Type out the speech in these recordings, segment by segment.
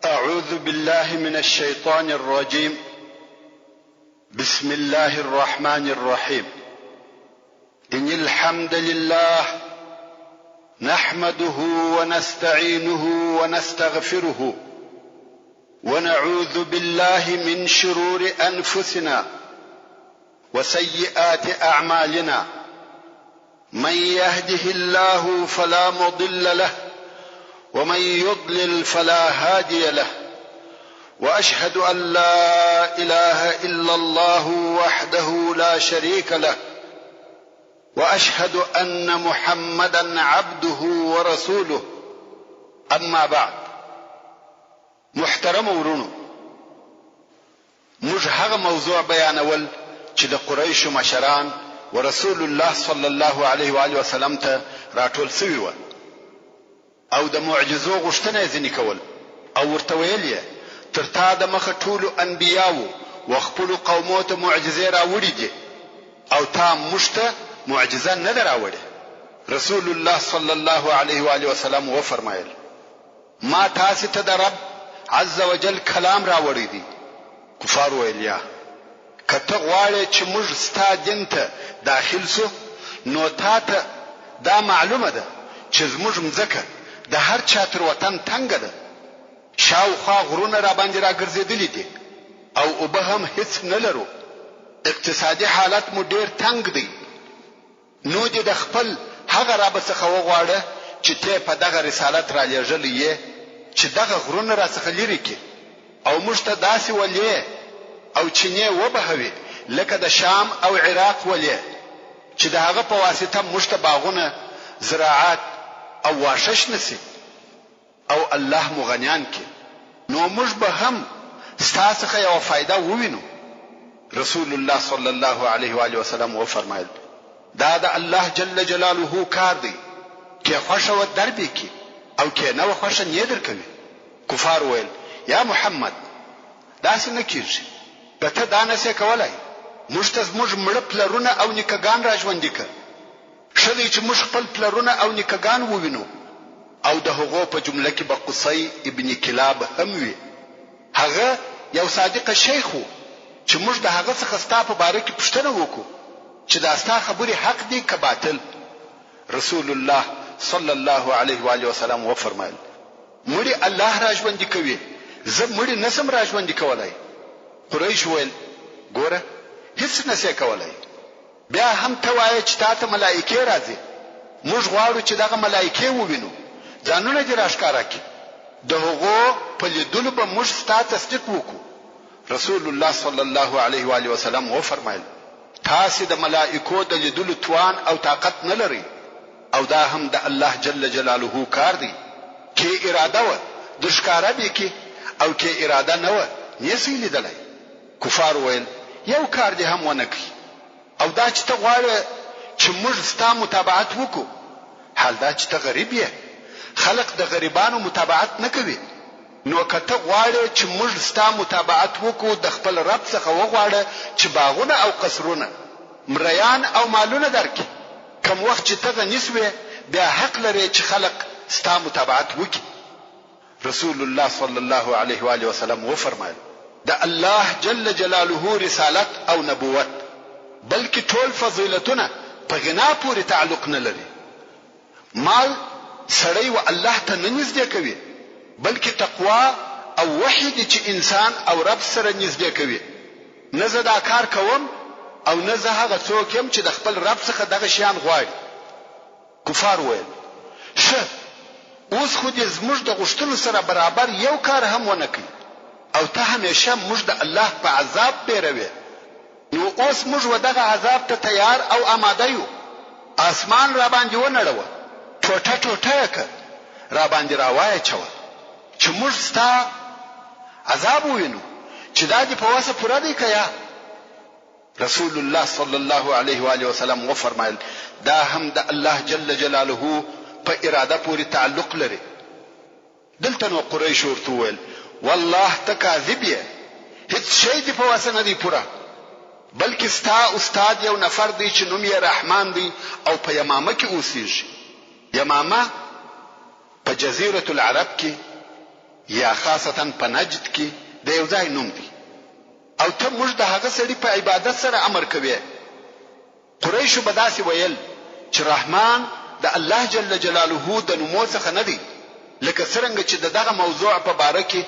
أعوذ بالله من الشيطان الرجيم. بسم الله الرحمن الرحيم. إن الحمد لله نحمده ونستعينه ونستغفره ونعوذ بالله من شرور أنفسنا وسيئات أعمالنا. من يهده الله فلا مضل له ومن يضلل فلا هادي له، وأشهد أن لا إله إلا الله وحده لا شريك له، وأشهد أن محمدا عبده ورسوله. أما بعد، محترم ورونو، موږ هغه موضوع بیانول چې د قریشو مشران ورسول الله صلی الله علیه و آله وسلم ته راټول شوي و، او د معجزو غوښتنه ځینې کول، او ورته ویل یې تر تا د مخه ټولو انبیاوو و خپلو قومو ته معجزې راوړي دي، او تا موږ ته معجزه نه ده راوړې. رسول الله صلی الله علیه و آله وسلم وفرمایل ما تاسې ته د رب عز وجل کلام راوړی دی. کفار ویل یا که ته غواړې چې موږ ستا دین ته داخل سو، نو تا ته دا معلومه ده چې زموږ مځکه د هر چا تر وطن تنګه ده، شاوخوا غرونه را باندې را ګرځېدلي دي، او اوبه هم هیڅ نه لرو، اقتصادي حالت مو ډیر تنګ دی. نو دې د خپل هغه رب څخه وغواړه چې ته په دغه رسالت را لېږلی یې چې دغه غرونه را څخه لرې کړي، او موږ ته داسې ولې او چینې وبهوي لکه د شام او عراق ولې، چې د هغه په واسطه موږ ته باغونه، زراعت او واشش نسی، او الله مغنیان کی، نو موږ به هم ستاسو څخه یو فائدہ ووینو. رسول الله صلی الله علیه و آله وسلم و فرمایل دا د الله جل جلاله کار دی، کې خوښه و دربې کی، او کې نه خوښه نه درکوي. کفار ویل یا محمد داسې نه کیږي، ته دا نسې کولای، موږ ته زموږ مړه پلرونه او نیکګان را ژوندي کړه، ښه دی چې موږ خپل پلرونه او نیکګان ووینو. او د هغو په جمله کې به قصي ابن کلاب هم وي. هغه یو صادق شیخ و چې موږ د هغه څخه ستا په باره کې پوښتنه وکړو چې دا ستا خبرې حق دي که باطل. رسول الله صلی الله علیه و آله وسلم وفرمایل مړي الله را ژوندي کوي، زه مړي نسم را ژوندي کولای. قریش ویل ګوره هیڅ نسې کولای، بیا هم ته وایې چې تا ته ملائکې راځي، موږ غواړو چې دغه ملائکې ووینو، ځانونه دې راښکاره کړي، د هغو په لیدلو به موږ ستا تصدیق وکړو. رسول الله صلی الله علیه و آله وسلم وفرمایل تاسې د ملائکو د لیدلو توان او طاقت نه لرئ، او دا هم د الله جل جلاله کار دی. کې اراده و د ښکاره به کې، او کې اراده نه و نسې لیدلی. کفار ویل یو کار دې هم ونه کړي، او دا چې ته غواړې چې موږ ستا متابعت وکړو، حال دا چې ته غریب یې، خلق د غریبانو متابعت نه کوي. نو که ته غواړې چې موږ ستا متابعت وکړو، د خپل رب څخه وغواړه چې باغونه او قصرونه، مریان او مالونه درکړي. کوم وخت چې ته غني سوې، بیا حق لري چې خلق ستا متابعت وکړي. رسول الله صلی الله علیه و آله وسلم وفرمایل د الله جل جلاله رسالت او نبوت بلکې ټول فضیلتونه په غنا پورې تعلق نه لري. مال سړی و الله ته نه نږدې کوي، بلکې تقوا او وحی دي چې انسان او رب سره نږدې کوي. نه زه دا کار کوم، او نه زه هغه څوک یم چې د خپل رب څخه دغه شیان غواړي. کفار ویل ښه، اوس خو دې زموږ د غوښتنو سره برابر یو کار هم ونه کوي، او ته همیشه موږ د الله په عذاب بیروي. نو اوس موږ و دغه عذاب ته تیار او آماده یو. اسمان را باندې ونړوه، ټوټه ټوټه یې کړه، را باندې را واچوه، چې موږ ستا عذاب ووینو، چې دا دې په وسه پوره دی که یا؟ رسول الله صلی الله علیه و آله وسلم وفرمایل دا هم د الله جل جلاله په اراده پورې تعلق لري. دلته نو قریش ورته وویل والله ته کاذب یې، هیڅ شی دې په وسه نه دی پوره، بلکې ستا استاد یو نفر دی چې نوم یې رحمان دی، او په یمامه کې اوسېږي. یمامه په جزیرة العرب کې یا خاصتا په نجد کې د یو ځای نوم دی او ته موږ د هغه سړي په عبادت سره امر کوي. قریشو به داسې ویل چې رحمان د الله جل جلاله د نومو څخه نه دی، لکه څرنګه چې دغه موضوع په باره کې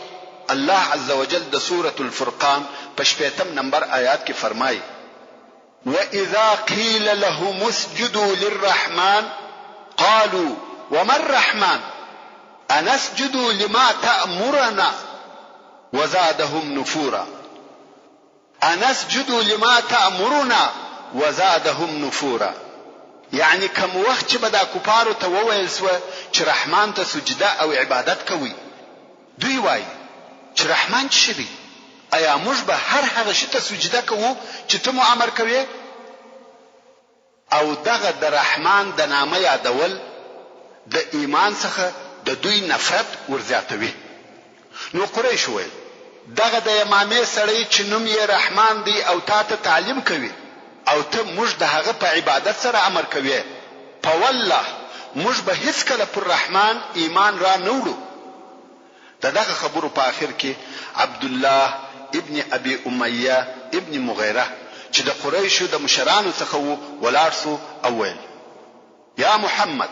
الله عز وجل د سورة الفرقان په 8 نمبر آیات کې فرمایي: وَإِذَا قِيلَ لَهُمُ اسْجُدُوا لِلرَّحْمَنِ قَالُوا وَمَا الرَّحْمَنُ أَنَسْجُدُ لِمَا تَأْمُرُنَا وَزَادَهُمْ نُفُورًا. أَنَسْجُدُ لِمَا تَأْمُرُنَا وَزَادَهُمْ نُفُورًا. یعنی کوم وخت چې به دا کفارو ته وویل سو چې رحمان ته سجده او عبادت کوي، دوی وایي چې رحمان څه دی؟ آیا موږ به هر هغه شي ته سجده کوو چې ته مو امر کوي؟ او دغه د رحمان د نامه یادول د ایمان څخه د دوی نفرت ورزیاتوي. نو قریش وایي دغه د یمامې سړی چې نوم یې رحمان دی او تا ته تعلیم کوي او ته موږ د هغه په عبادت سره امر کوي، په والله موږ به هیڅ کله پر رحمان ایمان را نه وړو. دغه خبرو په آخر کې عبد الله ابن ابي اميه ابن مغيره چې د قریشو د مشرانو څخه وو ولاړ سو او ویل: یا محمد،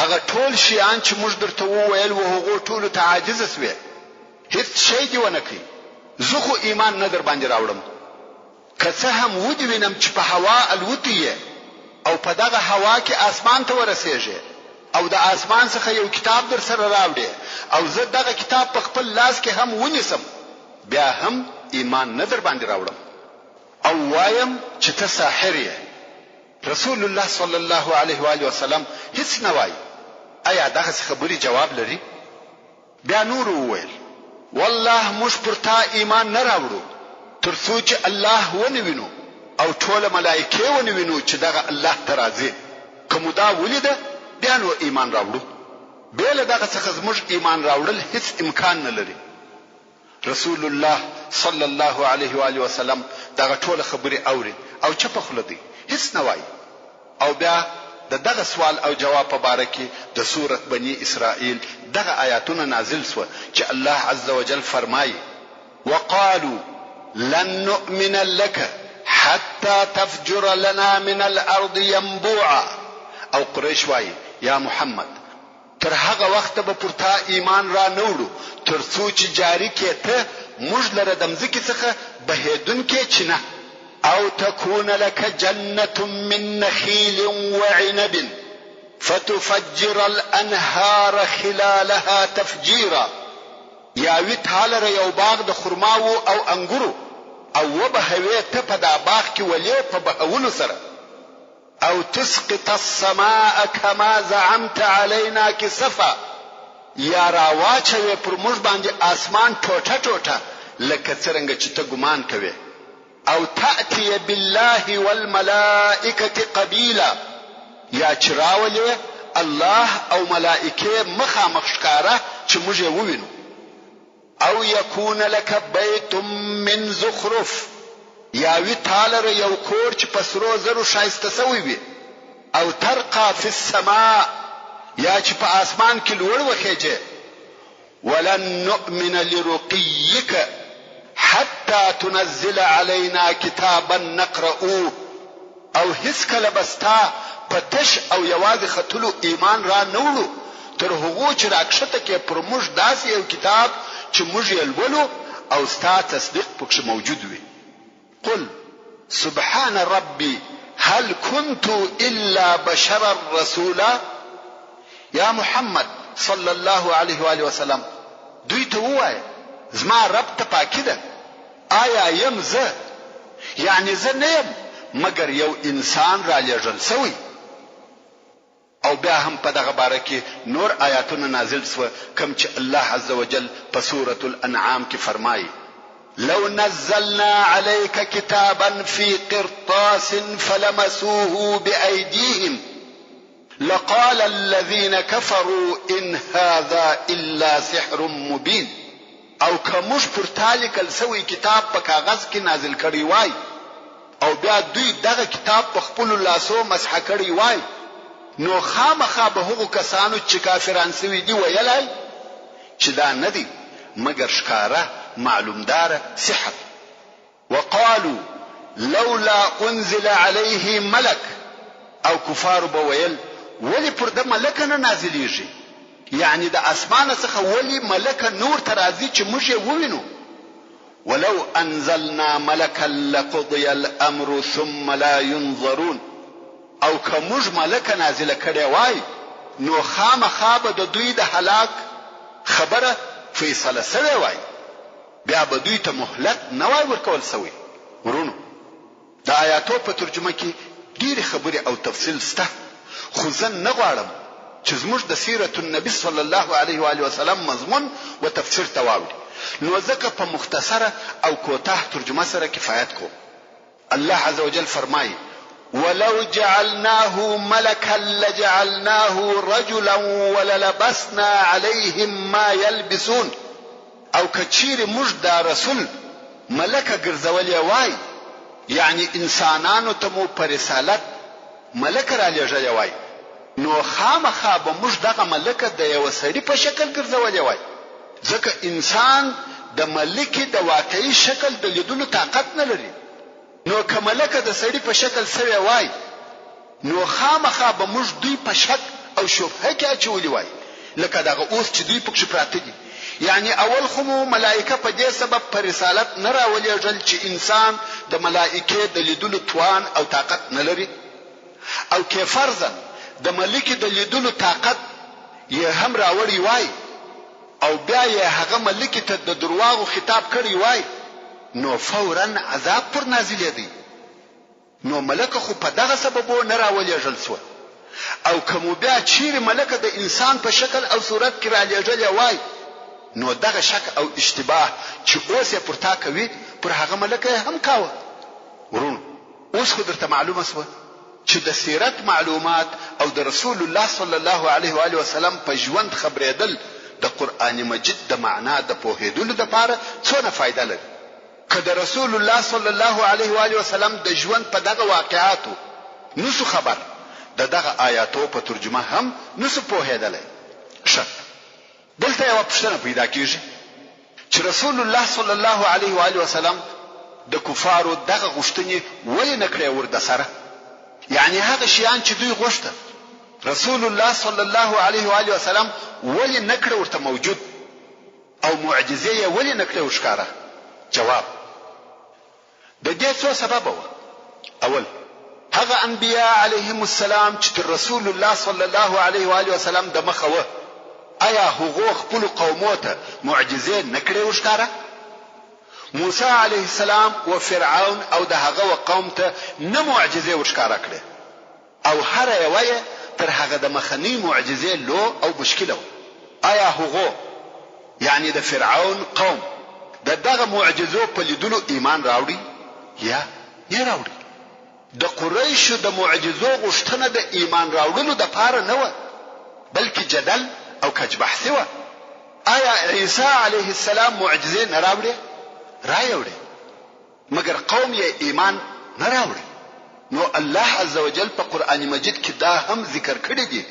هغه ټول شیان چې موږ درته وویل و هغه ټول ته عاجز سوې، هیڅ شی دی ونه کوي. زه خو ایمان نه در باندې راوړم، که څه هم ودی وینم چې په هوا الوتی او په دغه هوا کې اسمان ته ورسېږي او د اسمان څخه یو کتاب در سره راوړي او زه دغه کتاب په خپل لاس کې هم ونیسم، بیا هم ایمان نه در باندې راوړم او وایم چې ته ساحر یې. رسول الله صلی الله علیه و آله وسلم هیڅ نه وایي. آیا دغه خبرې جواب لري؟ بیا نور وویل: والله موږ پر تا ایمان نه راوړو تر څو چې الله ونوینو او ټول ملائکه ونوینو چې دغه الله ته راځي. کوم دا ولیده بیا نو ایمان راوړو، بل دغه څخه زموږ ایمان راوړل هیڅ امکان نه لري. رسول الله صلی الله علیه و آله وسلم دغه ټول خبرې اوري او چپ خله دی، هیڅ نه وایي. او بیا دغه سوال او جواب په باره کې د سورۃ بنی اسرائیل دغه آیاتونه نازل سو چې الله عز وجل فرمایي: وقالوا لن نؤمن لك حتى تفجر لنا من الارض ينبوعا. او قریش وایي: یا محمد، تر هغه وخت به پرتا ایمان را نوړو تر څو چې جاری کې ته موږ لره د مځکې څخه بهیدونکې چینه او تكون لك جنة من نخيل وعنب فتفجر الانهار خلالها تفجيرا. یاوی تعالی یو باغ د خرماو او انګورو او وبهوي ته په دا باغ کې ولې په بهولو سره او تسقط السماء كما زعمت علينا كسفا. یا راواچوي پر موږ باندې اسمان ټوټه ټوټه لکه څنګه چې ته ګمان کوي. او تأتي بالله والملائكة قبيلا. یا چراولې الله او ملائکه مخامخ ښکارا چې موږ یې ووینو. او يكون لك بيت من زخرف. یا وی تعالی یو کور چې پسرو زرو شایسته سوی وي. او ترقى في السماء. یا چې په اسمان کې لوړ وخېږي. ولن نؤمن لرقيك حتى تنزل علينا كتابا نقرأوه. او هیڅ کله بستا پتش او یوازې خطلو ایمان را نوړو تر هغه چې راکشته کې پر موږ داسې یو کتاب چې موږ یې لولو او ستا تصدیق پکې موجود وي. قل سبحان ربي هل كنت الا بشرا رسولا. یا محمد صلی الله علیه و آله وسلم دوی ته وایي زما رب ته پاکی ده، آیا یم زه یعنی زه نه یم مگر یو انسان را لېږل سوی. او بیا هم په دغه باره کې نور آیاتونه نازل سو کوم چې الله عز وجل په سورة الانعام کې فرمایي: لو نزلنا عليك كتابا في قرطاس فلمسوه بأيديهم لقال الذين كفروا إن هذا إلا سحر مبين. او کومش پر تالیکل سوی کتاب په کاغذ کې نازل کړی وای او بیا دوی دغه کتاب په خپل لاسو مسح کړی وای، نو خامخا به هغه کسانو چې کافران سوي دي ویلای چې دا نه دي مگر ښکاره معلومدار سحر. وقالو لولا انزل عليه ملک، او کفار به ویل ولی پر د ملک نه نازلیږي، یعنی د اسمان څخه ولی ملک نور ترازی چې موږ یې ووینو. ولو انزلنا ملکا لقضي الامر ثم لا ينظرون، او که موږ ملک نازله کړی وای نو خامخا به د دوی د هلاک خبره فیصله سوی وای، بیا به دوی ته مهلت نه وای ورکول سوی. ورونو د آیاتو په ترجمه کې ډېرې خبرې او تفصیل شته، خو زه نه غواړم چې زموږ د سیرت النبي صلی الله علیه و آله وسلم مضمون و تفسیر ته واوړي، نو ځکه په مختصره او کوتاه ترجمه سره کفایت کوم. الله عز وجل فرمایي ولو جعلناه ملكا لجعلناه رجلا وللبسنا عليهم ما يلبسون، او کچیر موږ دا رسول ملکه ګرځولې وای، یعنی انسانانو ته مو پر رسالت ملک را لېږلې وای، نو خامخا به موږ دغه ملکه د یو سړي په شکل ګرځولې وای، ځکه انسان د ملکې د واقعي شکل د لیدلو طاقت نه لري. نو که ملکه د سړي په شکل سوی وای نو خامخا به موږ دوی په شک او شبهه کې اچولې وای، لکه دغه اوس چې دوی پکښې پراته دي. یعنی اول خو مو ملائکه په دې سبب پر رسالت نه راولېږل چې انسان د ملائکې د لیدلو توان او طاقت نه لري، او که فرضاً د ملکې د لیدلو طاقت یې هم راوړی وای او بیا یې هغه ملکې ته د درواغو خطاب کړی وای نو فوراً عذاب پر نازلې دی. نو ملکه خو په دغه سببو نه راولېږل سوه، او که مو بیا چیرې ملکه د انسان په شکل او صورت کې رالېږلې وای نو دغه شک او اشتباه چې اوس یې پر تا کوي پر هغه ملکه یې هم کاوه. ورونو اوس خو درته معلومه سوه چې د سیرت معلومات او د رسول الله صلی الله علیه و آله وسلم په ژوند خبرېدل د قرآن مجید د معنا د پوهېدلو دپاره څونه فایده لري. که د رسول الله صلی الله علیه و آله وسلم د ژوند په دغه واقعاتو نسو خبر، د دغه آیاتو په ترجمه هم نسو پوهېدلی. ښه، دلته یوه پوښتنه پیدا کېږي چې رسول الله صلی الله علیه و آله وسلم د کفارو دغه غوښتنې ولې نه کړې ور سره؟ یعنی هغه شیان چې دوی غوښته رسول الله صلی الله علیه و آله وسلم ولې نه کړه ورته موجود، او معجزې یې ولې نه کړه ورښکاره؟ جواب د دې څو سبب و. اول، هغه انبیاء علیهم السلام چې رسول الله صلی الله علیه و آله وسلم د مخه و، آیا هغه خپل قومو ته معجزې نه کړې ورښکاره؟ موسی علیه السلام و فرعون او د هغه قوم ته نه معجزې ورښکاره کړې، او هر یوه یې تر هغه د مخنی معجزې لو او مشکله و. آیا هغه یعنی د فرعون قوم د دغه معجزو په لیدلو ایمان راوړي یا نه راوړي؟ د قریشو د معجزو غوښتنه د ایمان راوړلو د پاره نه و، بلکې جدل او کج بحث و. آیا عیسی علیه السلام معجزې نه راوړي؟ راوړي، مگر قوم یې ایمان نه راوړي. نو الله عز وجل په قرآن مجید کې دا هم ذکر کړی دی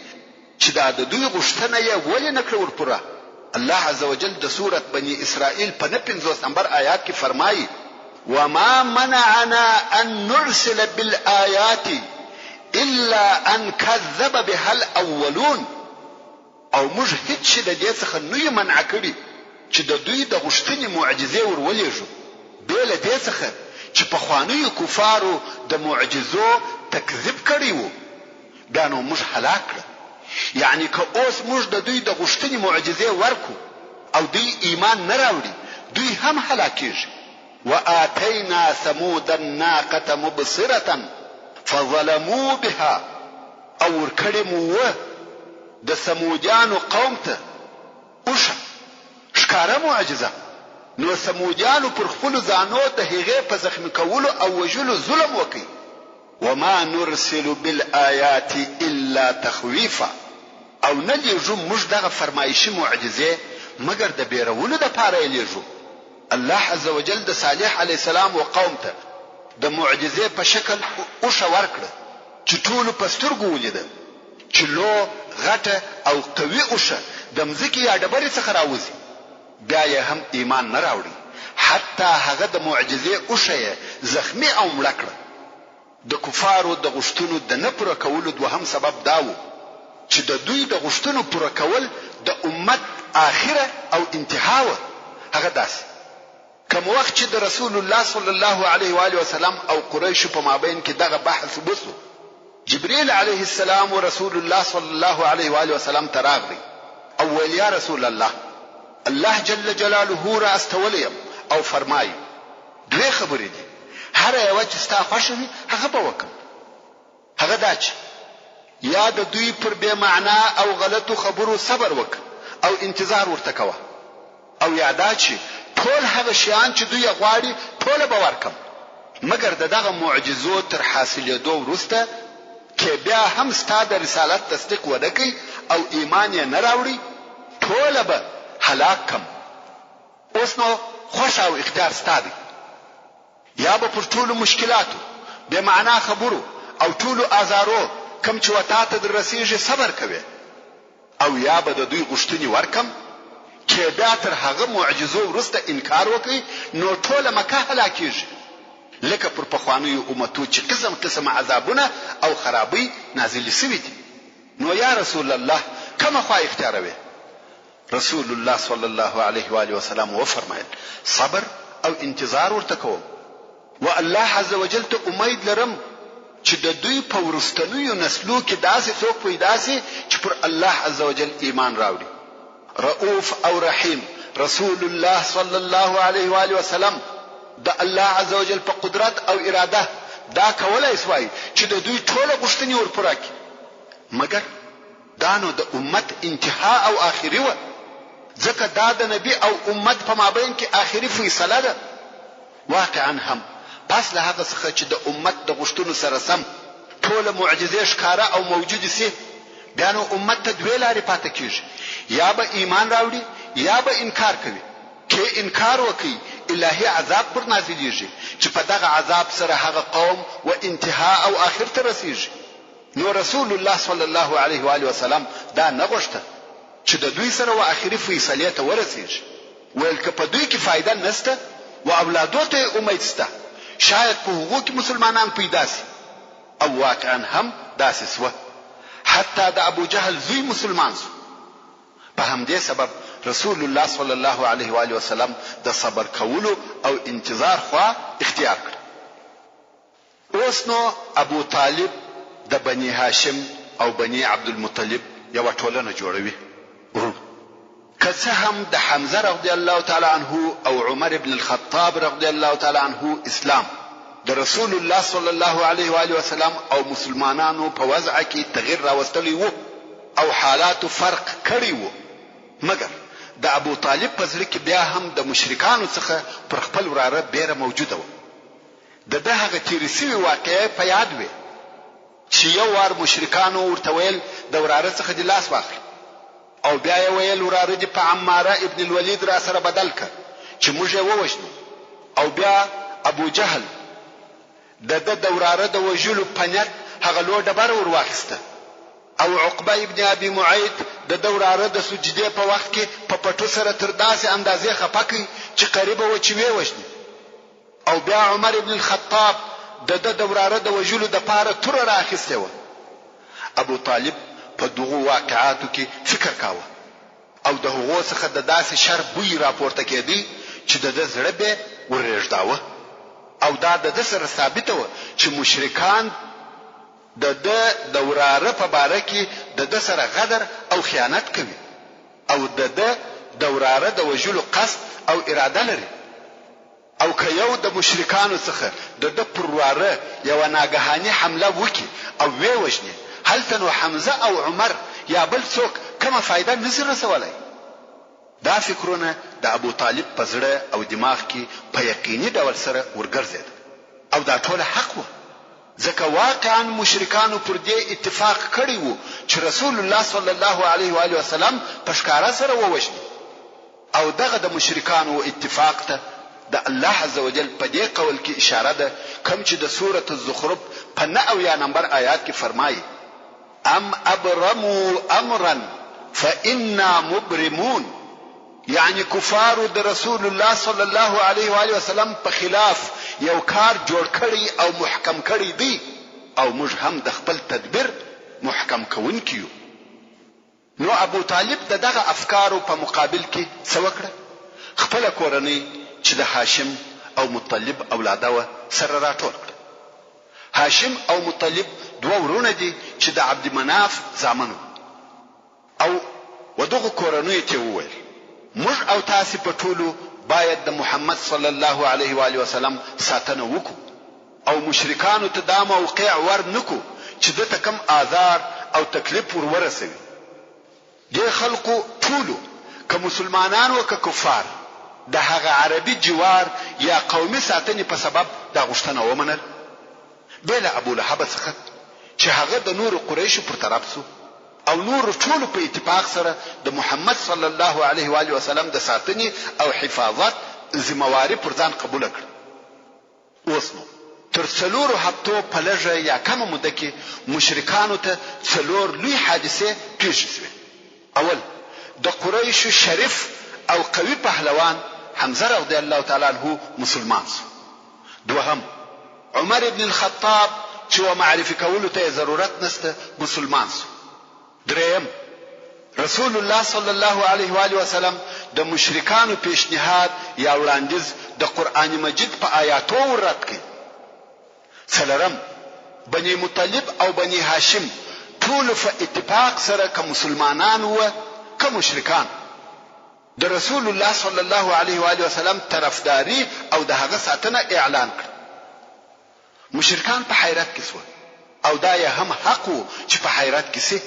چې دا د دوی غوښتنه یې ولې نه کړه ورپوره. الله عز وجل د سورة بني اسرائیل په 59 نمبر آیات کې فرمایي وما منعنا ان نرسل بالآيات الا ان كذب بها الاولون، او موږ هیڅ شي د دې څخه نه منع کړي چې د دوی د غوښتنې معجزې ورولېږو، بې له دې څخه چې پخوانیو کفارو د معجزو تکذیب کړی وو، بیا نو موږ هلاک کړه. یعنی که اوس موږ د دوی د غوښتنې معجزې ورکو او دوی ایمان نه راوړي، دوی هم هلاکیږي. وآتینا ثمود الناقة مبصرة فظلموا بها، او ورکړې مو د ثمودیانو قوم ته اوښه ښکاره معجزه، نو ثمودیانو پر خپل ځانو د هغې په زخمي کولو او وژلو ظلم وکړي. وما نرسل بالآيات الا تخويفا، او نه لیږو موږ دغه فرمایشي معجزې مگر د بیرولو دپاره یې لیږو. الله عز وجل د صالح علیه السلام و قوم ته د معجزې په شکل اوښه ورکړه چې ټولو په سترګو ولیده چې لو غټه او قوي اوښه د مځکې یا ډبرې څخه راوځي، بیا یې هم ایمان نه راوړي. حتی هغه د معجزې اوښه زخمی او مړه کړه. د کفارو د غوښتنو د نه پوره کولو دوهم سبب دا و چې د دوی د غوښتنو پوره کول د امت آخره او انتها و. هغه داسې کوم وخت چې د رسول الله صلی الله علیه و آله وسلم او قریشو په مابین کې دغه بحث وسو، جبرئیل علیه السلام و رسول الله صلی الله علیه و آله وسلم ته راغلی او ویل یا رسول الله، الله جل جلاله را استولیم او فرمایي دوه خبرې دي، هر یو چې ستا خوښه وي هغه به وکړم. هغه دا چې یا د دوی پر بې معنا او غلطو خبرو صبر وکړه او انتظار ورته کوه، او یا دا چې ټول هغه شیان چې دوی غواړي ټول به ورکم، مګر دغه معجزو تر حاصلېدو وروسته کې بیا هم ستا د رسالت تصدیق ونه کوي او ایمان یې نه راوړي، ټول به هلاک کم. اوس نو خوښ او اختیار ستا دی، یا به پر ټولو مشکلاتو بې معنا خبرو او ټولو آزارو کم چې وتا ته در رسیږي صبر کوي، او یا به د دوی غوښتنې ورکم چې بیا تر هغه معجزو وروسته انکار وکړي نو ټوله مکه هلاکیږي، لکه پر پخوانیو امتو چې قسم قسم عذابونه او خرابۍ نازلې سوي دي. نو یا رسول الله کومه خوا اختیاروي؟ رسول الله صلی الله علیه و آله وسلم وفرمایل صبر او انتظار ورته کوم، و الله عز وجل ته امید لرم چې د دوی په ورستنیو نسلو کې داسې څوک پیدا سي چې پر الله عز وجل ایمان راوړي. رؤوف او رحیم رسول الله صلی الله علیه و آله وسلم د الله عز وجل په قدرت او اراده دا کولای شوی چې د دوی ټول غوښتنې ورپوره کړي، مګر دا نو د امت انتها او آخري و، ځکه دا د نبی او امت په مابین کې آخري فیصله ده. واقعا هم پس له هغه څخه چې د امت د غوښتنو سره سم ټول معجزې ښکاره او موجود سي، بیا نو امت ته دوه لارې پاتې کیږي، یا به ایمان راوړي یا به انکار کوي. کې انکار وکړي الهي عذاب پر نازلېږي چې په دغه عذاب سره هغه قوم و انتها او آخر ته رسیږي. نو رسول الله صلی الله علیه و آله وسلم دا نه غوښته چې د دوی سره و آخري فیصلې ته ورسیږي، ویل که په دوی کې فایده نشته و اولادو ته امید شته، شاید په هغو کې مسلمانان پیدا سي، او واقعا هم داسې سوه. حتی د ابو جهل زوی مسلمان سو. په همدې سبب رسول الله صلی الله علیه و آله وسلم د صبر کولو او انتظار خوا اختیار کړ. اوس نو ابو طالب د بني هاشم او بني عبد المطلب یو ټولنه جوړوي. که څه هم د حمزه رضی الله تعالی عنه او عمر بن الخطاب رضی الله تعالی عنه اسلام د رسول الله صلی الله علیه و آله وسلم او مسلمانانو په وضع کې تغییر راوستلی وو او حالات فرق کړی وو، مګر د ابو طالب په زړه کې بیا هم د مشرکانو څخه پر خپل وراره بیره موجوده و. د هغه تیرې سوي واقعې په یاد وي چې یو وار مشرکانو ورته ویل د وراره څخه د لاس واخلي، او بیا یې ویل وراره دې په عماره ابن الولید را سره بدل کړ چې موږ یې ووژنو، او بیا ابو جهل د وراره د وژلو په نیت هغه لوی ډبره ور واخیسته، او عقبه ابن ابي معيط د وراره د سجدې په وخت کې په پټو سره تر داسې اندازې خپکې چې قریبه و چې وی وژني، او بیا عمر ابن الخطاب د وراره د وژلو د پاره تور راخسته و. ابو طالب په دغه واقعاتو کې فکر کاوه او د هغو څخه د داسې شر بوی راپورته کېدی چې د زړه به ورېږداوه، او دا د سره ثابته و چې مشرکان د وراره په باره کې د سره غدر او خیانت کوي، او د وراره د وژلو قصد او اراده لري، او که یو د مشرکانو څخه د پرواره یو ناګهاني حمله وکي او وی وژني، هلته نو حمزه او عمر یا بل څوک کومه فائدہ نشي رسولای. دا فکرونه د ابو طالب په زړه او دماغ کې په یقیني ډول سره ورګرځید، او دا ټول حق و، ځکه واقعا مشرکانو پر دې اتفاق کړی وو چې رسول الله صلی الله علیه و آله وسلم په ښکارا سره ووژني، او دغه د مشرکانو اتفاق ته د الله عز وجل په دې قول کې اشاره ده کوم چې د سوره الزخرف په 9 نمبر آیات کې فرمایي ام ابرموا امرا فإنا مبرمون، یعنی کفارو د رسول الله صلی الله علیه و آله وسلم په خلاف یو کار جوړ کړی او محکم کړی دی او موږ هم د خپل تدبیر محکم کوونکیو. نو ابو طالب دغه افکارو په مقابل کې څه وکړه؟ خپل کورنۍ چې د هاشم او مطلب اولاده و سره راټول کړ. هاشم او مطلب دوه ورونه دي چې د عبد مناف زامن او ودغه کورنۍ ته وویل موږ او تاسو په ټولو باید د محمد صلی الله علیه و آله وسلم ساتنه وکړو او مشرکانو ته دا موقع ور نکو چې د کم آزار او تکلیف ور ورسوي. د خلقو ټولو که مسلمانان او که کفار د هغه عربي جوار یا قومي ساتنې په سبب دا غوښتنه ومنل. بل ابو لهب څخه چې هغه د نور قریش پر طرف سو او نور ټول په اتفاق سره د محمد صلی الله علیه و آله وسلم د ساتنې او حفاظت ذمہواری پر ځان قبول کړ. اوس نو تر څلورو هفتو په لږه یا کمه موده کې مشرکانو ته څلور لوی حادثه پیښ شوې. اول د قریش شریف او قوي پهلوان حمزه رضی الله تعالی عنہ مسلمان شو. دوهم عمر ابن الخطاب چې معرفي کولو ته ضرورت نشته مسلمان شو. دریم رسول الله صلی الله علیه و آله وسلم د مشرکانو پیشنهاد یا وړاندیز د قران مجید په آیاتو ورت کړ. څلورم بني مطلب او بني هاشم ټول په اتفاق سره که مسلمانان و که مشرکان د رسول الله صلی الله علیه و آله وسلم طرفداري او د هغه ساتنه اعلان کړ. مشرکان په حیرت کې شو او دا یې هم حق وو چې په حیرت کې سي.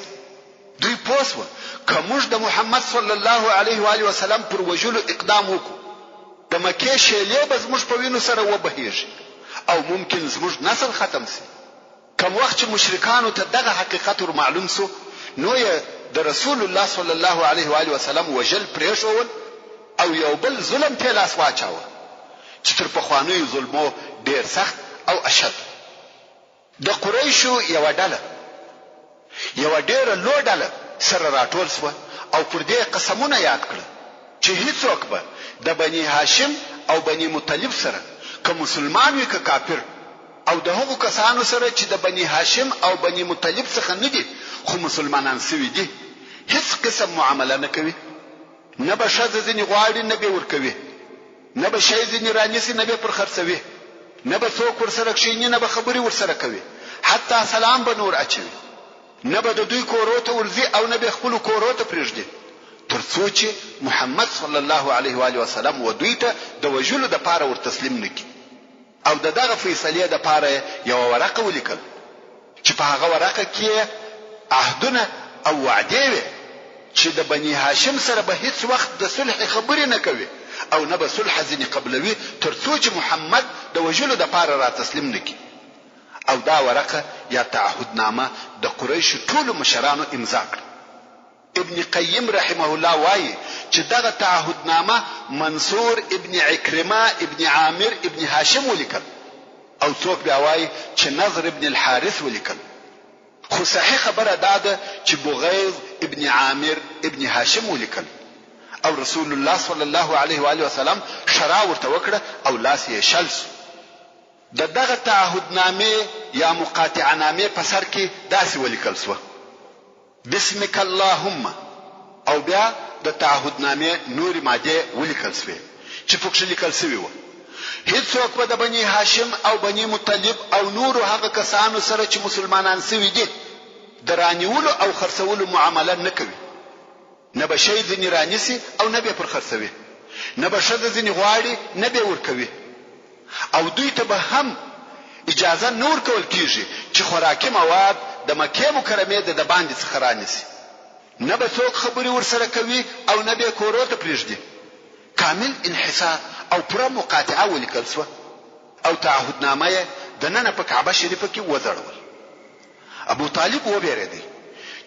دوی پوسو کومج د محمد صلی الله علیه و آله وسلم پر وجلو اقدام وکړو د مکه شیلې به زموږ په وینو سره وبهیږي او ممکن زموږ نسل ختم سي. کوم وخت چې مشرکانو ته دغه حقیقت ور معلوم سو نو یې د رسول الله صلی الله علیه و آله وسلم وجل پریښول او یو بل ظلم ته لاس واچاوه چې تر پخوانیو ظلمو ډیر سخت او اشد. د قریشو یو ډیره لوی ډله سره راټول شو او پر دې قسمونه یاد کړل چې هیڅوک به د بني هاشم او بني مطلب سره که مسلمان وي که کافر او د هغو کسانو سره چې د بني هاشم او بني مطلب څخه نه دي خو مسلمانان سوي دي هیڅ قسم معامله نه کوي. نه به ښځه ځینې غواړي نه به ورکوي، نه به شی ځینې رانیسي نه به پر خرڅوي، نه به څوک ورسره کښیني نه به خبرې ورسره کوي، حتی سلام به نور اچوي، نه به د دوی کورو ته ورځي او نه به خپل کورو ته پرېږدي تر څو چې محمد صلی الله علیه و آله وسلم و دوی ته د وژلو د پاره ور تسلیم نکړي. او دغه فیصله د پاره یو ورقه ولیکل چې په هغه ورقه کې عهدونه او وعده وي چې د بني هاشم سره به هیڅ وخت د صلح خبرې نه کوي او نه به صلح ځینې قبلوي تر څو چې محمد د وژلو د پاره را تسلیم نکړي. او دا ورقه یا تعهدنامه د قریش ټول مشرانو امضا کړه. ابن قیم رحمه الله وایي چې دغه تعهدنامه منصور ابن عکرمه ابن عامر ابن هاشم ولیکل او څوک بیا وایي چې نضر ابن الحارث ولیکل. خو صحیح خبره دا ده چې بغیظ ابن عامر ابن هاشم ولیکل او رسول الله صلی الله علیه و آله وسلم شرع ورته وکړه او لاس یې شل شو. دغه تعهدنامه یا مقاطعنامه په سر کې داسې ولیکل شو بسمک اللهم او بیا د تعهدنامه نور ماده ولیکل شوې چې پکې لیکل شوی و هیڅوک به د بني هاشم او بني مطلب او نور هغه کسانو سره چې مسلمانان شوي دي درانیولو او خرڅولو معامله نه کوي، نه به شی ځینې رانیسي او نه به پر خرڅوي، نه به ښځه ځینې غواړي نه به ورکوي او دوی ته به هم اجازه نور کول کیږي چې خوراکي مواد د مکه مکرمه د باندې څخه رانیسي، نه به څوک خبري ورسره کوي او نه به کورو ته پریږدي. کامل انحصار او پر مقاطعه ولیکل شو او تعهدنامه د نن په کعبه شریفه کې وځړول. ابو طالب وبېریدی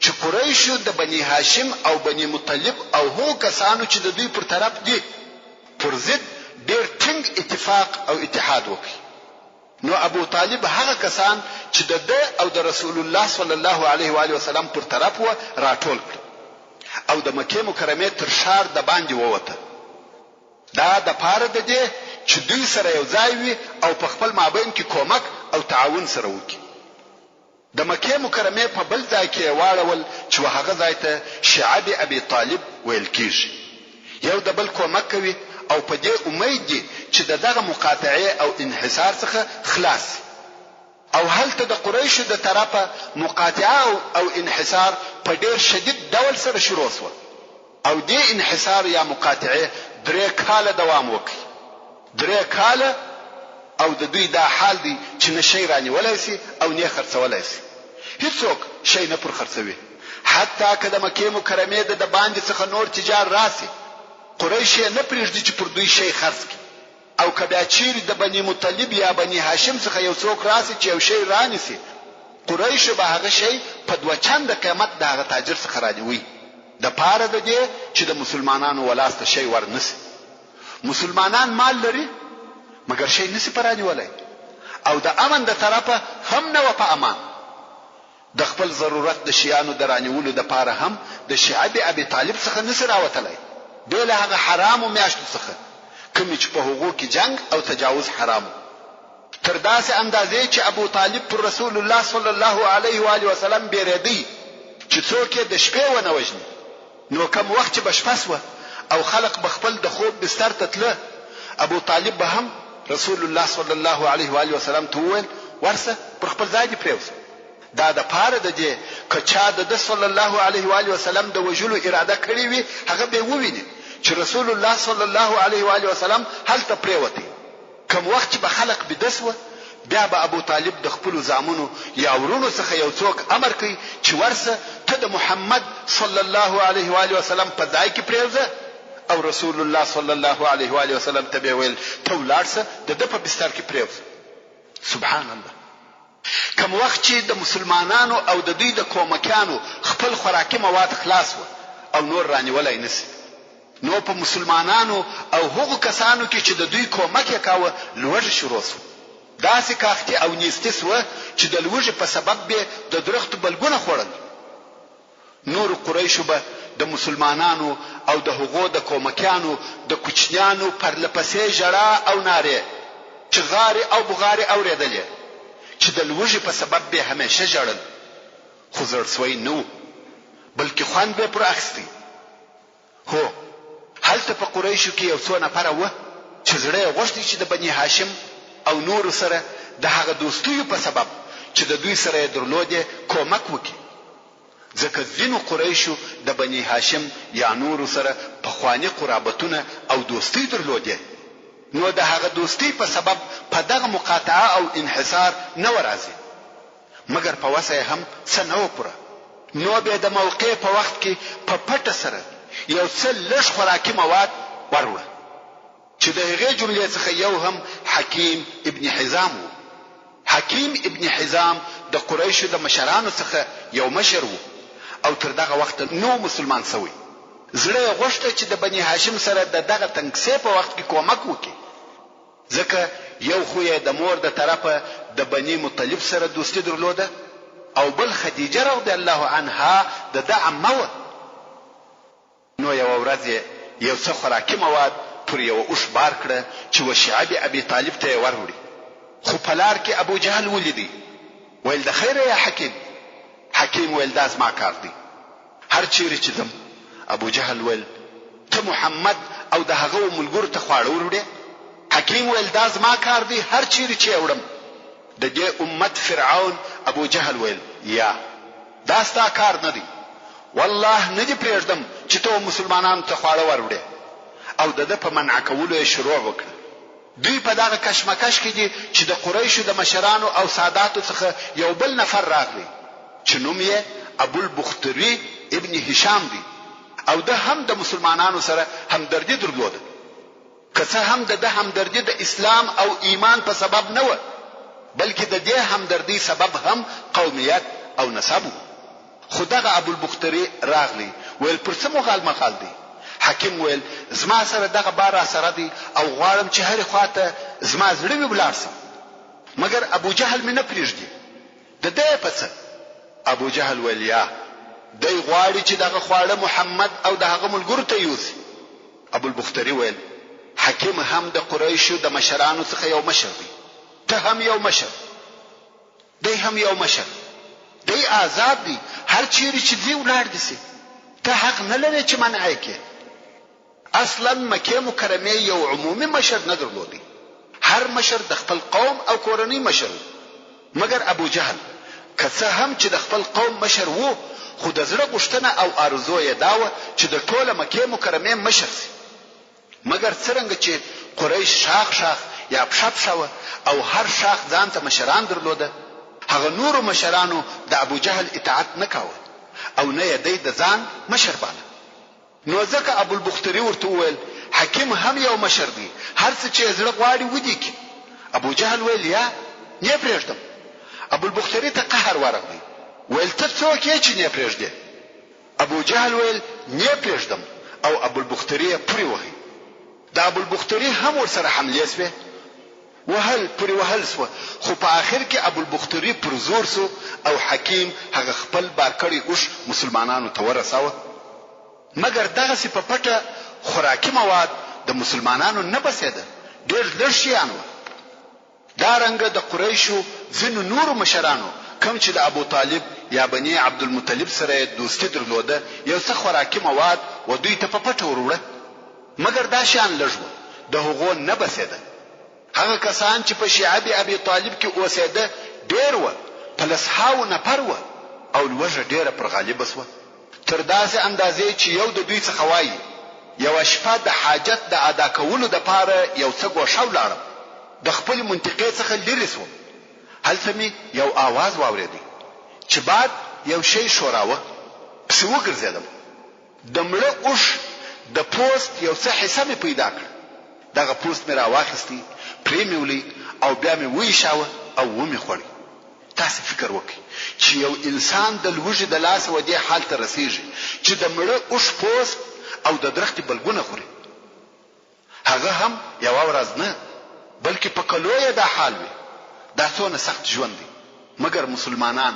چې قریش د بني هاشم او بني مطلب او هو کسانو چې د دوی پر طرف دي پر ضد ډېر ټینګ اتفاق او اتحاد وکړي. نو ابو طالب هغه کسان چې د او د رسول الله صلی الله علیه و آله وسلم پر طرف و راټول کړ او د مکې مکرمه تر ښار د باندې ووته. دا د پاره د دې چې دوی سره یو ځای وي او په خپل مابین کې کومک او تعاون سره وکړي. د مکې مکرمه په بل ځای کې واړول چې هغه ځای ته شعب ابي طالب ویل کیږي. یو د بل کومک کوي او په دې امید دي چې دغه مقاطعه او انحصار څخه خلاص. او هلته د قریشو د طرفه مقاطعه او انحصار په ډیر شدید ډول سره شروع شو. او دې انحصار یا مقاطعه 3 کاله دوام وکړ. 3 کاله او د دوی دا حال دی چې نشي رانیولای شي او نه خرڅولای شي. هیڅوک شي نه پر خرڅوي. حتی که د مکې مکرمه د باندې څخه نور تجار راسي، قریش نه پریږدي چې پر دوی شي خرڅ کړي. او کبه چیرې د بنی مطلب یا بنی هاشم څخه یو څوک راسي چې یو شی رانیسي، قریش به هغه شی په 2 چند قیمت د هغه تاجر څخه راځي. د پاره د دې چې د مسلمانانو ولاسته شی ورنسي. مسلمانان مال لري مګر شی نسی پرانی ولای، او د امن د طرفه هم نه و په امان. د خپل ضرورت د شیانو درانیولو د پاره هم د شعب ابي طالب څخه نسی راوتلای. بل هغه حرام او میاشتو څخه کوم چې په حقوق کې جنگ او تجاوز حرام. تر داسې اندازې چې ابو طالب پر رسول الله صلی الله علیه و آله وسلم بیردی چې څوک د شپې ونه وژني. نو کوم وخت چې بشپسوه او خلق بخپل د خوب بستر ته تله، ابو طالب به هم رسول الله صلی الله علیه و آله وسلم ته وویل ورسه پر خپل ځای دی پریوسه. دا د پاره د دې کچا د صلی الله علیه و آله وسلم د وجلو اراده کړی وي هغه به وویني چې رسول الله صلی الله علیه و آله وسلم هلته پریوتی. کوم وخت چې به خلق بدسوه بیا به ابو طالب د خپل زامنو یا ورونو څخه یو څوک امر کوي چې ورسه ته د محمد صلی الله علیه و آله وسلم په ځای کې پریوزه، او رسول الله صلی الله علیه و آله وسلم ته ویل ته ولارسه د په بستر کې پریوزه. سبحان الله. کوم وخت چې د مسلمانانو او د دوی د کومکانو خپل خوراکي مواد خلاص و او نور رانیولای نسی، نو په مسلمانانو او هغو کسانو کې چې د دوی کومک یې کاوه لوږه شروع شو. داسې کاختي او نیستي سوه چې د لوږې په سبب به د درختو بلګونه خوړل. نور قریشو به د مسلمانانو او د هغو د کومکانو د کوچنیانو پر لپسې ژړا او نارې چغارې او بغارې اورېدلې چې د لوږې په سبب به همیشه ژړل. خو زړسوی نه و بلکې خوند به پر اخیستی. هو هلته په قریشو کې یو څو نفره وه چې زړه یې غوښتي چې د بني هاشم او نور سره د هغه دوستیو په سبب چې د دوی سره درلوده کومک وکړي. ځکه ځینو قریشو د بني هاشم یا نور سره په خواني قرابتونه او دوستی درلوده. نو د هغه دوستی په سبب په دغه مقاطعه او انحصار نه ورازي، مګر په وسه هم څه نه وپره. نو به د موقع په وخت کې په پټه سره یو څه لږ خوراکي مواد وروړه چې د هغې جملې څخه یو هم حکیم ابن حزام و. حکیم ابن حزام د قریشو د مشرانو څخه یو مشر و او تر دغه وخت نو مسلمان شوی. زړه یې غوښته چې د بني هاشم سره د دغه تنګسې په وخت کې کومک وکړي، ځکه یو خو یې د مور د طرفه د بني مطلب سره دوستی درلوده او بل خدیجه رضی الله عنها د عمه وه. نو یو ورځ یو څه خوراکي مواد پر یو اوښ بار کړه چې وشعب ابي طالب ته وروړي. خو په لار کې ابو جهل ولیدي، ویل د خیره یا حکیم. حکیم ویل دا زما کار دی، هر چیرې چې ځم. ابو جهل ویل ته محمد او د هغه ملګرو ته خواړه وروړې. حکیم ویل دا زما کار دی، هر چیرې چې وړم. د دې امت فرعون ابو جهل ویل یا دا ستا کار نه دی، والله نه دې پرېږدم چې ته مسلمانانو ته خواړه وروړې. او د په منع کولو یې شروع وکړه. دوی په دغه کشمکش کې دي چې د قریشو د مشرانو او ساداتو څخه یو بل نفر راغلی چې نوم یې ابو البختري ابن هشام دی، او ده هم د مسلمانانو سره همدردي درلوده. که څه هم د همدردي د اسلام او ایمان په سبب نه و، بلکې د دې همدردي سبب هم قومیت او نسب و. خو دغه ابو البختري راغلی ویل پر څه مغال مقال دی. حکیم ویل زما سره دغه بار سره دی او غواړم چې هر خواته زما زړه وي بلارسم، مګر ابو جهل مې نه پریږدي. د دې په څه؟ ابو جهل ویل یا دی غواړي چې دغه خواړه محمد او د هغه ملګرو ته یوسي. ابو البختري ویل حکیم هم د قریشو د مشرانو څخه یو مشر دی، ته هم یو مشر، دی هم یو مشر، دی آزاد دی، هر چیرې چې دی ولاړ دي سي، ته حق نه لرې چې منع یې کړې. اصلا مکه مکرمه یو عمومي مشر نه درلودي، هر مشر د خپل قوم او کورنۍ مشر، مګر ابو جهل که څه هم چې د خپل قوم مشر وو، خو د زړه غوښتنه او ارزو یې دا وه چې د ټوله مکه مکرمه مشر سي. مګر څرنګه چې قریش شاخ شاخ یا پښه پښه او هر شاخ ځان ته مشران درلوده، هغه نورو مشرانو د ابو جهل اطاعت نه کاوه او نه یې دی د ځان مشر باله. نو ځکه ابو البختري ورته وویل حکیم هم یو مشر دی، هر څه چې زړه غواړي ودی کی. ابو جهل ویل یا نه پرېږدم. ابو البختري ته قهر ورغلی، ویل ته څوک یې چې نه پرېږدې؟ ابو جهل ویل نه پرېږدم او ابو البختري پرې وهي. د ابو البختري هم ورسره حمله سوه، وهل پرې وهل سوه، خو په آخر کې ابو البختري پر زور سو او حکیم هغه خپل بارکړی اوش مسلمانانو ته ورساوه. مګر دغه سی په پټه خوراکي مواد د مسلمانانو نه بسیده، ډېر لږ شیان وو. دا رنګه د قریشو ځینو نورو مشرانو کوم چې د ابو طالب یا بني عبد المطلب سره دوستي درلوده، یو څه خوراکي مواد و دوی ته په پټه وروړه، مګر دا شیان لږ وو، د هغو نه بسیده. هغه کسان چې په شیعه ابي طالب کې اوسېده ډېر وو، په لسهاو نفر وو او لوږه ډېره پر غالبه سوه، تر داسې اندازې چې یو د دوی څخه وایي یو شپه د حاجت د ادا کولو د پاره یو څه ګوښه ولاړم، د خپل منطقې څخه لرې سوم. هلته مې یو आवाज واورېدی چې بعد یو شی شوراوه، پسې وګرځېدم، د مړه اوښ د پوست یو څه حصه مې پیدا کړ. دغه پوست مې راواخیستی، پرې مې ولي او بیا مې ویشاوه او ومې خوړی. تاسو فکر وکړئ چې یو انسان د لوږې د لاسه و دې حال ته رسیږي چې د مړه اوښ پوست او د درختې بلګونه خوري. هغه هم یوه ورځ نه بلکې په کلو یې دا حال وي. دا څونه سخت ژوند دی. مګر مسلمانان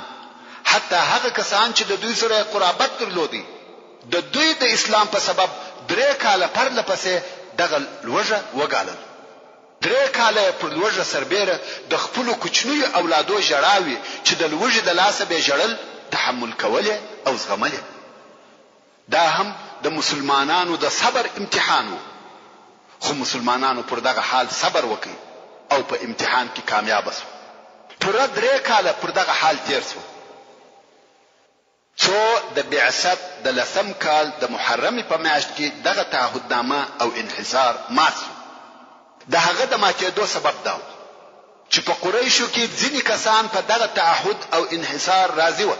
حتی هغه کسان چې د دوی سره قرابت درلودي، د دوی د اسلام په سبب 3 کاله پرله پسې دغه لوږه وګالل. 3 کاله پر لوږه سربېره د خپل کوچنیو اولادو ژړاوي چې د لوږې د لاسه به ژړل تحمل کوله او زغمله. دا هم د مسلمانانو د صبر امتحان وو، خو مسلمانانو پر دغه حال صبر وکړي او په امتحان کې کامیاب شو. پوره 3 کاله پر دغه حال تیر شو. څو د بعثت د لسم کال د محرم په میاشت کې دغه تعهدنامه او انحصار مات شو. د هغه د ماتېدو سبب دا و چې په قریشو کې ځینې کسان په دغه تعهد او انحصار راضي وو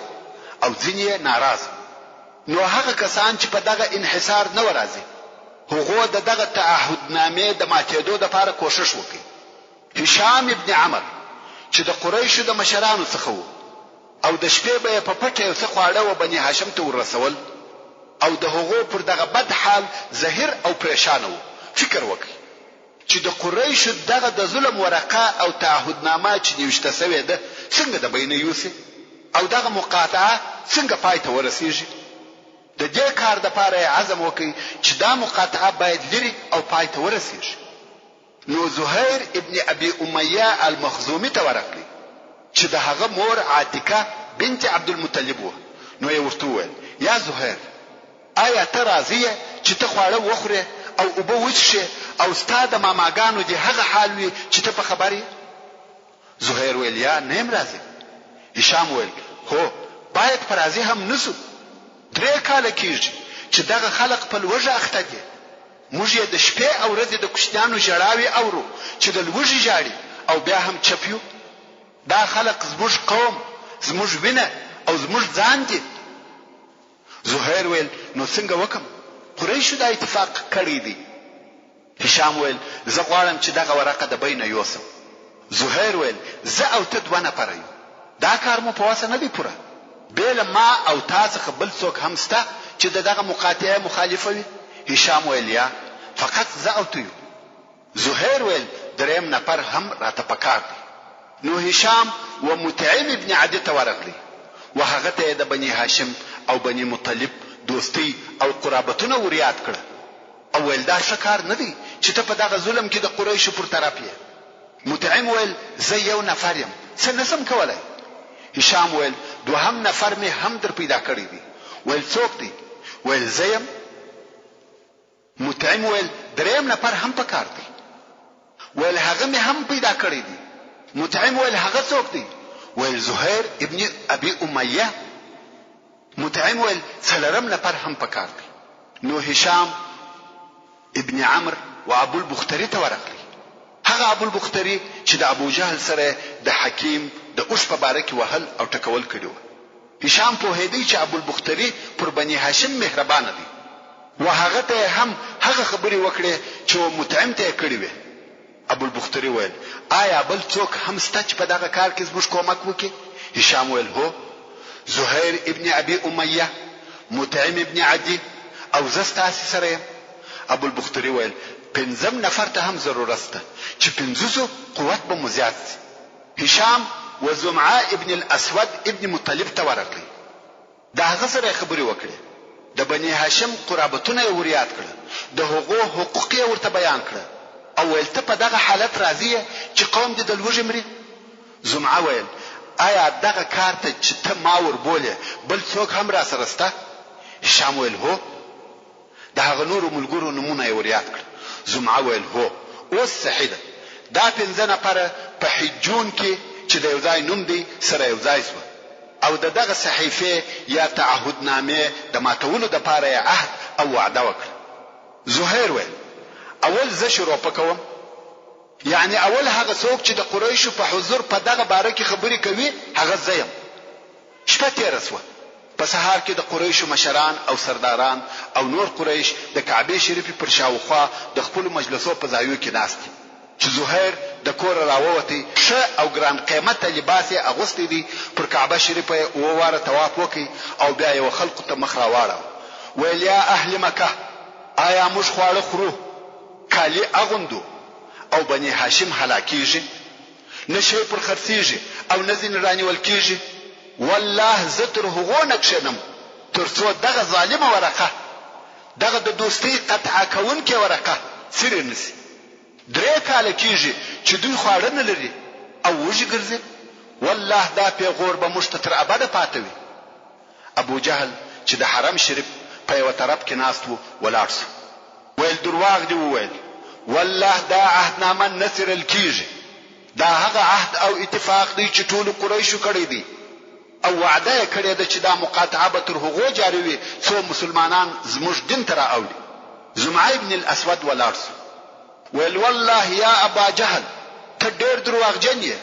او ځینې ناراض. نو هغه کسان چې په دغه انحصار نه راضي، هغه دغه تعهدنامه د ماتېدو لپاره کوشش وکړي. هشام ابن عمر چې د قریشو د مشرانو څخه وو او د شپې به په پټه یو څه خواړه و بني هاشم ته ورسول او د هغو پر دغه بد حال زهیر او پریشان وو. فکر وکړي چې د قریشو دغه د ظلم ورقه او تعهدنامه چې نوشته شوې ده څنګه د بین یوسف او دغه مقاطعه څنګه پای ته ورسیږي. د دې کار د لپاره عزم وکړي چې دا مقاطعه باید لري او پای ته ورسیږي. نو زهیر ابن ابي اميه المخزومي ته ورغلی چې د هغه مور عاتکه بنت عبد المطلب و. نو یې ورته وویل یا زهیر، آیا ته راضي چې ته خواړه وخوره او اوبه وڅښې او ستا د ماماګانو دې هغه حال وي چې ته په خبرې؟ زهیر ویل یا نه یم راضي. هشام ویل هو باید پر راضي هم نسو. 3 کاله کېږي چې دغه خلق په لوږه اخته دي. موږ یې د شپې او ورځې د کوشتیانو ژړاوي اورو چې د لوږې ژاړي او بیا هم چپیو. دا خلق زموږ قوم، زموږ وینه او زموږ ځان دي. زهیر ویل نو څنګه وکم؟ قریشو دا اتفاق کړی دی. هشام ویل زه غواړم چې دغه ورقه د بینه یوسم. زهیر ویل زه او ته 2 نفر یو، دا کار مو په واسه نه دی پوره. بیل ما او تاسو خپل څوک هم ستا چې دغه مقاطعه مخالفه وي؟ هشام ویل یا فقط زه او ته یو. زهیر ویل 3 نفر هم راته پکار دي. نو هشام و متعم ابن عدي ته ورغلی و هغه ته د بني هاشم او بني مطلب دوستی او قرابتونه ورياد کړه او ول دا شکار نه دی چې ته په دغه ظلم کې د قریشو پر طرف یې. مطعم ول زه یو نفر یم څه نسم کولای. هشام ول دوهم نفر می هم در پیدا کړی دی. ول څوک دی؟ ول زه یم. مطعم ول دریم نفر هم پکار دی. ول هغه می هم پیدا کړی دی. مطعم ول هغه څوک دی؟ ول زهير ابن ابي اميه. مطعم ول څلورم نفر هم پکار دی. نو هشام ابن عمرو و ابو البختري ته ورغلی. هغه ابو البختري چې د ابو جهل سره د حکیم د اوش په باره کې وهل او ټکول کړو. هشام په هدي چې ابو البختري پر بني هاشم مهربان دی و هغه ته هم هغه خبري وکړي چې مطعم ته کړی وي. ابو البختري ویل آیا بل څوک هم ست چې په دغه کار کې زموږ کومک وکړي؟ هشام ویل هو، زهير ابن ابي اميه، مطعم ابن عدي او زستاسي سره. ابو البختري ویل پنځم نفر ته هم ضرورت ده چې پنځوسو قوت به مزیات. هشام و زمعه ابن الاسود ابن مطلب ته ورغلی. دا هغه سره خبري وکړي. د بني هاشم قرابتونه ورياد کړه، د هغو حقوق ورته بیان کړه او ویل ته په دغه حالت راضي چې قوم دې د لوږې مري. زمعه ویل آیا دغه کار ته چې ته ما ور بوله بل څوک هم را سره سته؟ هشام ویل هو. د هغه نورو ملګرو نمونه یې ورياد کړ. زمعه ویل هو. اوس صحیح ده، دا پنځه نفر په حجون کې چې د یو ځای نوم دی سره یو ځای شو او دغه صحیفه یا تعهدنامه د ماتولو د پاره عهد او وعده وکړه. زهير ویل اول زه شروع پکوم، یعنی اول هغه څوک چې د قریشو په حضور په دغه باره کې خبري کوي هغه زیم. شپه تیر شوه. په سهار کې د قریشو مشران او سرداران او نور قریش د کعبه شریفه پر شاوخوا د خپل مجلسو په ځایو کې ناست چې زهير د کور راووتی ښه او ګران قیمته لباس یې اغوستی دی. پر کعبه شریفه وواره طواف وکي او بیا یو خلکو ته مخ راواړه. ویل یا اهل مکه آیا موږ خواړه خورو، کالی اغوندو او بني هاشم هلاکیږي، نشي پر خرڅیږي او نزین رانیول کیږي. والله زتر هغو نکشنم ترڅو دغه ظالمه ورقه دغه د دوستۍ قطع کون کې ورقه سری نسی. 3 کال کیږي چې دوی خواړه نه لري او وږي ګرځي. والله دا پیغور به مشتتر ابد پاتوي. ابو جهل چې د حرم شریف په یو طرف کې ناست وو ولاړ شو. ویل درواغ دی وویل والله دا عهدنامه نصر الکیږي. دا هغه عهد او اتفاق دی چې ټول قریشو کړی دی او وعده کړی ده چې دا مقاطعه به تر هغو جاری وي څو مسلمانان زموږ دین ته راوړي. زمعه ابن الاسود ولاړ شو. ویل والله یا ابا جهل ته ډېر درواغجن یې.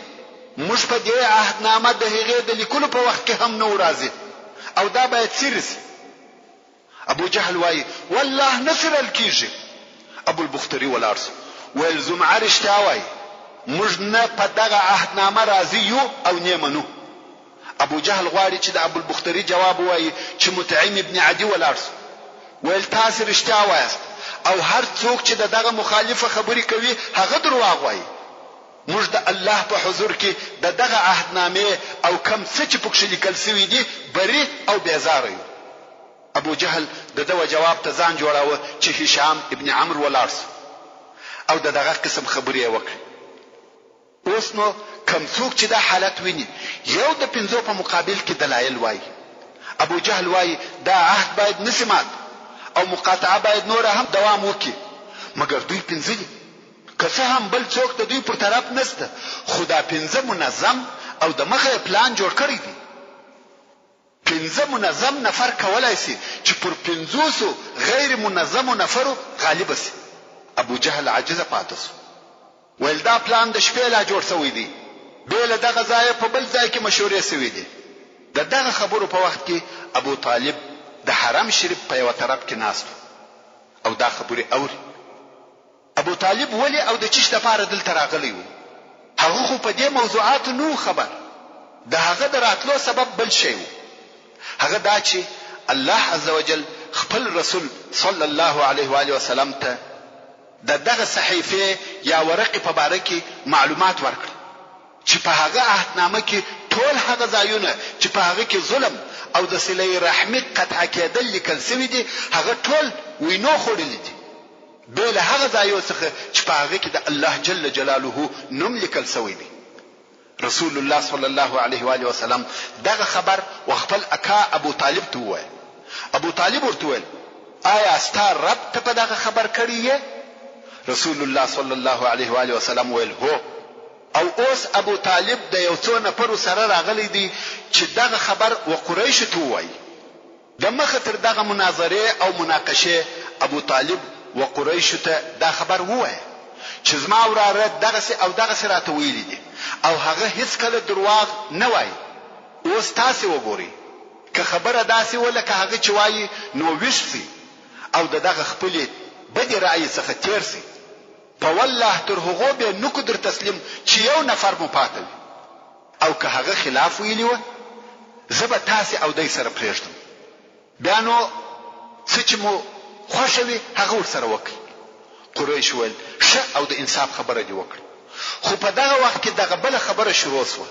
موږ په دې عهدنامه د هغې د لیکلو په وخت کې هم نه راځي او دا باید سیرس. ابو جهل وایي والله نصر الکیږي. ابو البختري ولاړ شو. ویل زمعه رښتیا وایي موږ نه په دغه عهدنامه راځي یو او نه منو. ابو جهل غواړي چې د ابو البختري جواب وایي چې مطعم ابن عدي ولاړ شو. ویل تاسو رښتیا وایاست او هر څوک چې دغه مخالفه خبري کوي هغه دروغ وایي. موږ د الله په حضور کې دغه عهدنامه او کم څه چې پکې لیکل شوی دي بری او بیزار یو. ابو جهل دغه جواب ته ځان جوړاوه چې هشام ابن عمرو ولاړ شو او دغه قسم خبري وکړي. اوس نو کم څوک چې دا حالت ویني یو د 5 په مقابل کې دلایل وایي. ابو جهل وایي دا عهد باید نسمات او مقاطعه باید نور هم دوام وکړي. مګر دوی 5 دي که څه هم بل څوک د دوی پر طرف نشته خو دا 5 منظم او د مخه پلان جوړ کړی دي. 5 منظم نفر کولای شي چې پر 500 غیر منظم نفرو غالب شي. ابو جهل عاجز پاتې شو. ول دا پلان د شپې لا جوړ شوی دی. بل دغه ځای په بل ځای کې مشورې شوې دي. دغه خبرو په وخت کې ابو طالب د حرم شریف په یو طرف کې ناست او دا خبرې اوري. ابو طالب ولی او د چیش لپاره دلته راغلی و؟ هغه خو په دې موضوعات نو خبر. د هغه دراتلو سبب بل شی و. هغه دا چې الله عزوجل خپل رسول صلی الله علیه و آله وسلم ته دغه صحیفه یا ورقه په باره کې معلومات ورکړ چې په هغه عهدنامه کې ټول هغه ځایونه چې په هغه کې ظلم او د صله رحمي قطع کېدل لیکل شوی دي هغه ټول وینو خوړلي دي بل هغه ځایو څخه چې په هغه کې د الله جل جلاله نوم لیکل شوی دی رسول الله صلی الله علیه و آله وسلم دغه خبر وخپل اکا ابو طالب ته وویل ابو طالب ورته وویل آیا ستا رب ته په دغه خبر کړی یې رسول الله صلی الله علیه و آله وسلم ویل هو او اوس ابو طالب د یو څو نفرو سره راغلی دی چې دغه خبر و قریش ته وایي د مخه تر دغه مناظره او مناقشه ابو طالب و قریش ته دا خبر وایي چې زما وراره دغه راته ویلي دي او هغه هیڅ کله درواغ نه وایي اوس تاسو وګورئ که خبره داسې ولکه هغه چې وایي نو وښسي او دغه خپل بدی رأی څخه تیر سي په والله تر هغه به نو کو در تسلیم چې یو نفر مو پاتوي او که هغه خلاف ویلی و زبر تاسو او دای سره پرېږدم بیا نو څه چې مو خوښوي هغه ور سره وکړي قریش ول ښه او د انصاف خبره دی وکړه خو په دغه وخت کې دغه بل خبره شروع شوه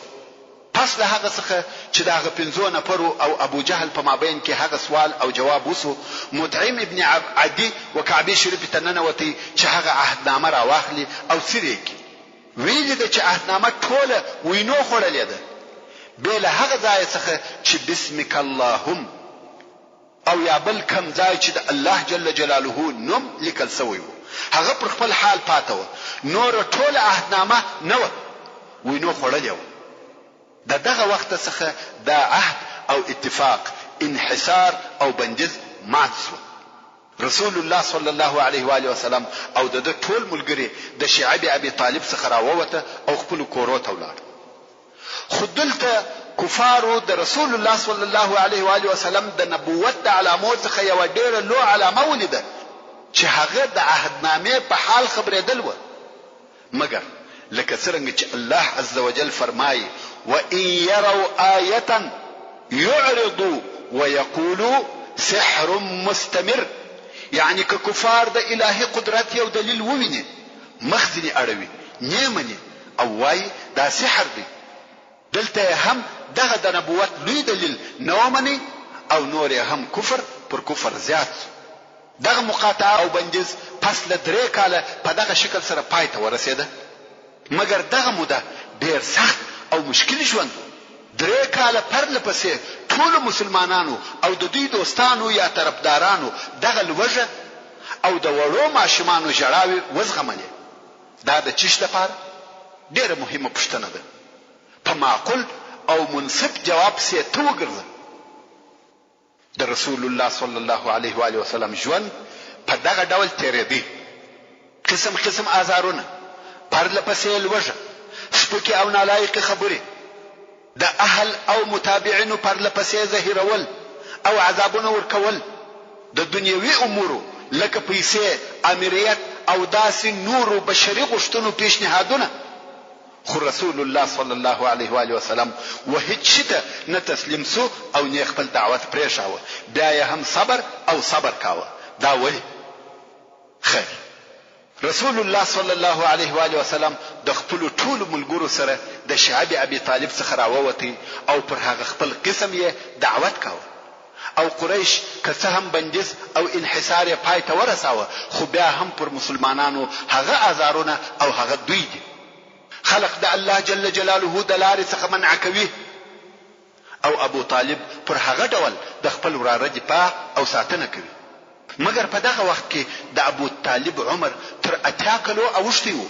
پس له هغه څخه چې دغه 15 نفرو او ابو جهل په مابین کې هغه سوال او جواب وسو مطعم ابن عدي وكعبي شریف تننوتی چې هغه عهدنامه را واخلي او سری کی ویل د چې عهدنامه ټوله وینو خړلې ده بل هغه ځای څخه چې بسمک اللهم او یا بل کم ځای چې د الله جل جلاله نوم لیکل شوی وو هغه پر خپل حال پاتو نور ټوله عهدنامه نو وینو خړلې وو دغه وخت څخه د عهد او اتفاق انحصار او بندیز مات شو رسول الله صلی الله علیه و آله وسلم او د ټول ملګری د شعب ابي طالب څخه راووته او خپل کورو ته ولاړ خدلته کفارو د رسول الله صلی الله علیه و آله وسلم د نبوت د علامو څخه یو ډیره لو علامه ولیده چې هغه د عهدنامې په حال خبرېدل و مګر لکه څنګه چې الله عز وجل فرمایي وَإِن يَرَوْا آيَةً يُعْرِضُوا وَيَقُولُوا سِحْرٌ مُسْتَمِرٌ يعني ككفار د الهي قدرت یو دلیل وویني مخزنی اړوي نیمني او وای دا سحر دی دلته هم دغه د نبوت لوی دلیل نومني او نور هم کفر پر کفر زیات دغه مقاطعه او بندیز پس له 3 کاله په دغه شکل سره پای ته ورسېده مګر دغه موده ډیر سخت او مشکل ژوند 3 کاله پرله پسې ټول مسلمانانو او د دوی دوستانو یا طرفدارانو دغه لوجه او د وړو ماشومانو جړاوي وزغملې دا د چیش لپاره ډیره مهمه پوښتنه ده په معقول او منصف جواب سي ته وګرځه د رسول الله صلی الله علیه و آله وسلم ژوند په دغه ډول تیرېدی قسم قسم آزارونه پرله پسې لوجه سپکې او نالایق خبرې د اهل او متابعینو پرله پسې ظاهرول او عذابونه ورکول د دنیوي امورو لکه پیسې امریت او داسې نور بشري غوښتنو پیشنهادونه خو رسول الله صلی الله علیه و آله وسلم وهیڅ شته نه تسلیم سو او نه خپل دعوت پرېښاوه بیا هم صبر او صبر کاوه دا ولی خیر رسول الله صلی الله علیه و آله وسلم د خپل ټول ملګرو سره د شعب ابي طالب څخه راووتی او پر هغه خپل قسم یې دعوت کاوه او قریش که هم بندیز او انحصار یې پای ته ورساوه خو بیا هم پر مسلمانانو هغه آزارونه او هغه دوی دي خلق د الله جل جلاله د لارې څخه منع کوي او ابو طالب پر هغه ډول د خپل وراره دفاع او ساتنه کوي مګر په دغه وخت کې د ابو طالب عمر تر 80 کلو اوښتی وو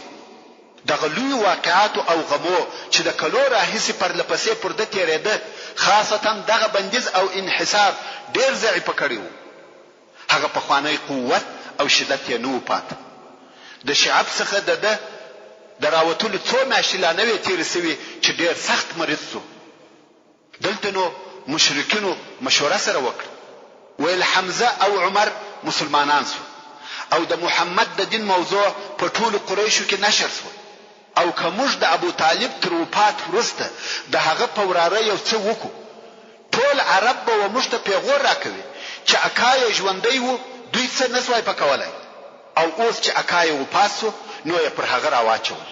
دغه لوی واقعات او غمو چې د کلو راهیسې پر لپسې پر د تیرېده خاصتا دغه بندیز او انحصار ډیر ضعیف کړی وو هغه په خوانی قوت او شدت یې نو پات د شعب څخه د دراوتل څو ماشلانه تیر سوي چې ډیر سخت مریض شو دلته نو مشرکینو مشوره سره وکړه ویل حمزه او عمر مسلمانان شو او د محمد د دین موضوع په ټول قریشو کې نشر شو او کومج د ابو طالب تر وفات وروسته د هغه په وراره یو څه وکړو ټول عرب به ومشته پیغور راکوي چې اکای ژوندۍ وو دوی څه نسوای پکولای او اوس چې اکای وپاسو نو یې پر هغه راواچول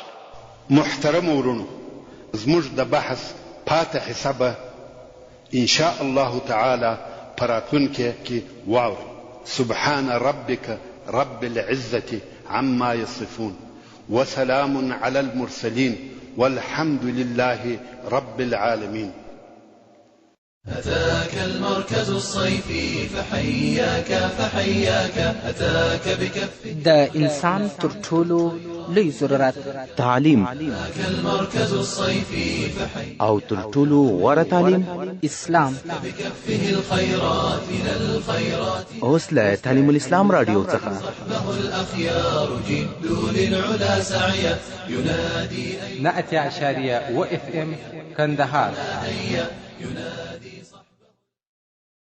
محترم ورونو زموږ د بحث پاتې حصه به ان شاء الله تعالی په راتلونکي کې واورئ. سبحان ربك رب العزة عما يصفون وسلام على المرسلين والحمد لله رب العالمين. أتاك المركز الصيفي فحياك فحياك أتاك بكف د انسان تر ټولو لوی ضرورت تعلیم أتاك المركز الصيفي فحياك او تر ټولو غوره تعلیم اسلام بكفه الخيرات من الخيرات اوس له تعلیم الاسلام رادیو څخه صحبه الأخيار جدوا للعلا سعيا ينادي 100.و FM کندهار ينادي